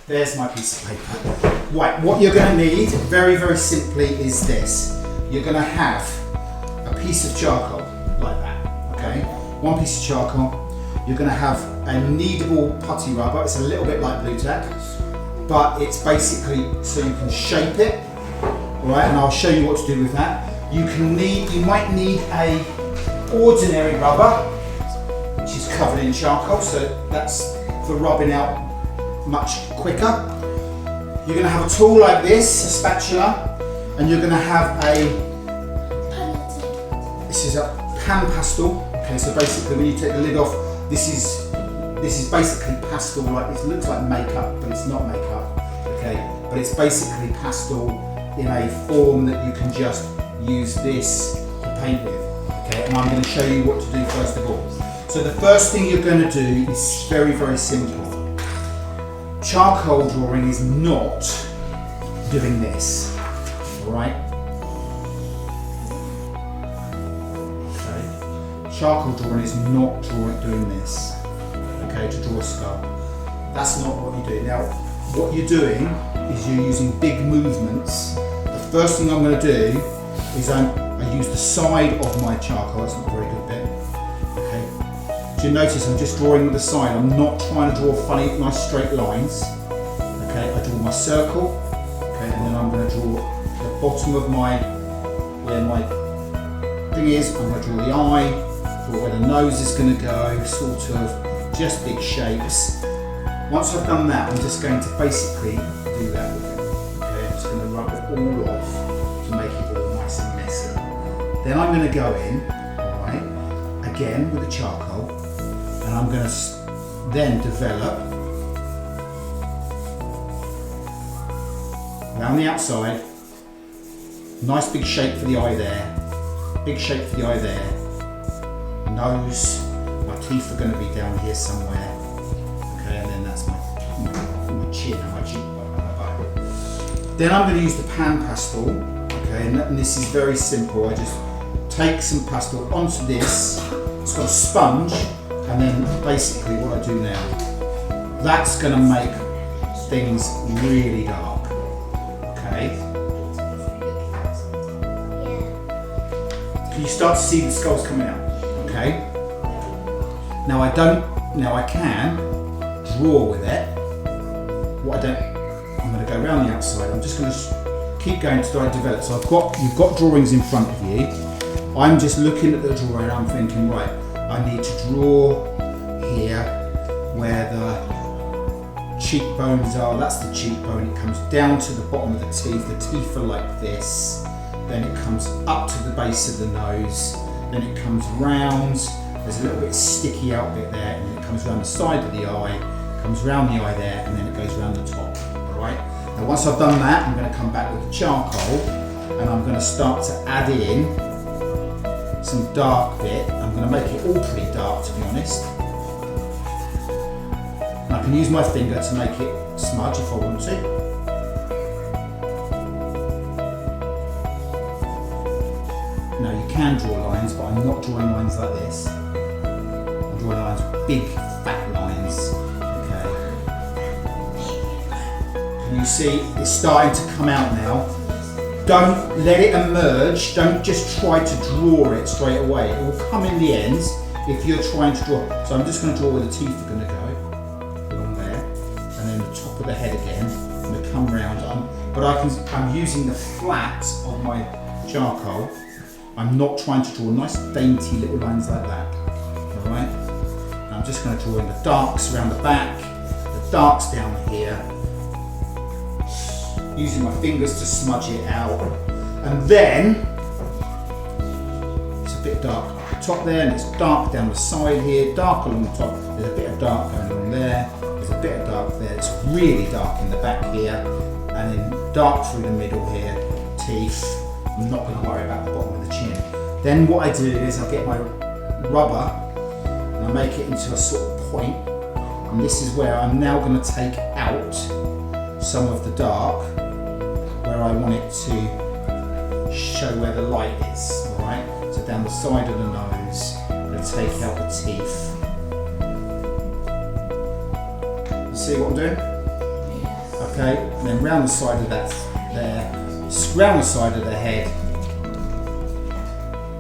There's my piece of paper. Right, what you're going to need, very, very simply, is this. You're going to have a piece of charcoal, like that, okay? One piece of charcoal. You're going to have a kneadable putty rubber. It's a little bit like Blu Tack, but it's basically so you can shape it, all right? And I'll show you what to do with that. You might need a ordinary rubber, which is covered in charcoal, so that's for rubbing out much quicker. You're going to have a tool like this, a spatula, and you're going to have this is a pan pastel. Okay, so basically when you take the lid off, this is basically pastel. Like it looks like makeup, but it's not makeup. Okay, but it's basically pastel in a form that you can just use this to paint with. Okay, and I'm going to show you what to do first of all. So the first thing you're going to do is very, very simple. Charcoal drawing is not doing this, all right? Okay. Charcoal drawing is not doing this, okay, to draw a skull. That's not what you do. Now, what you're doing is you're using big movements. The first thing I'm going to do is I use the side of my charcoal. That's not a very good bit. Do you notice I'm just drawing with the side? I'm not trying to draw funny, nice straight lines. Okay, I draw my circle. Okay, and then I'm going to draw the bottom of where my thing is. I'm going to draw the eye, draw where the nose is going to go, sort of just big shapes. Once I've done that, I'm just going to basically do that with it. Okay, I'm just going to rub it all off to make it all nice and messy. Then I'm going to go in, all right, again with the charcoal. And I'm going to then develop around the outside, nice big shape for the eye there, big shape for the eye there, nose, my teeth are going to be down here somewhere, okay, and then that's my chin and my cheekbone. Then I'm going to use the pan pastel, okay, and this is very simple. I just take some pastel onto this, it's got a sponge. And then basically what I do now, that's going to make things really dark, okay? Can you start to see the skulls coming out, okay? Now I can draw with it. I'm going to go around the outside. I'm just going to keep going until I develop. So you've got drawings in front of you. I'm just looking at the drawing and I'm thinking, right, I need to draw here where the cheekbones are. That's the cheekbone. It comes down to the bottom of the teeth. The teeth are like this. Then it comes up to the base of the nose. Then it comes round. There's a little bit sticky out bit there, and then it comes around the side of the eye, comes around the eye there, and then it goes around the top. All right. Now once I've done that, I'm going to come back with the charcoal, and I'm going to start to add in some dark bit. I'm going to make it all pretty dark, to be honest. And I can use my finger to make it smudge if I want to. Now you can draw lines, but I'm not drawing lines like this. I'm drawing lines with big, fat lines. Okay. Can you see it's starting to come out now? Don't let it emerge, don't just try to draw it straight away. It will come in the end if you're trying to draw. So I'm just going to draw where the teeth are going to go, along there, and then the top of the head again. I'm going to come round, but I'm using the flat of my charcoal. I'm not trying to draw nice dainty little lines like that, all right? And I'm just going to draw in the darks around the back, the darks down here, using my fingers to smudge it out. And then it's a bit dark at the top there, and it's dark down the side here, dark along the top. There's a bit of dark going on there, there's a bit of dark there. It's really dark in the back here, and then dark through the middle here, teeth. I'm not going to worry about the bottom of the chin. Then what I do is I get my rubber and I make it into a sort of point, and this is where I'm now going to take out some of the dark where I want it to show where the light is, alright? So down the side of the nose, I'm going to take out the teeth. You see what I'm doing? Okay, and then round the side of that there, round the side of the head.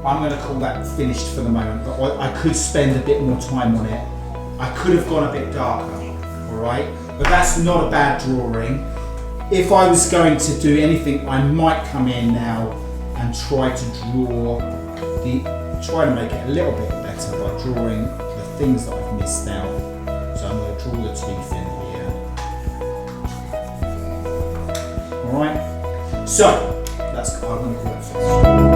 I'm going to call that finished for the moment, but I could spend a bit more time on it. I could have gone a bit darker, alright? But that's not a bad drawing. If I was going to do anything, I might come in now and try to try to make it a little bit better by drawing the things that I've missed out. So I'm going to draw the teeth in here. Alright? So, I'm going to call that finished.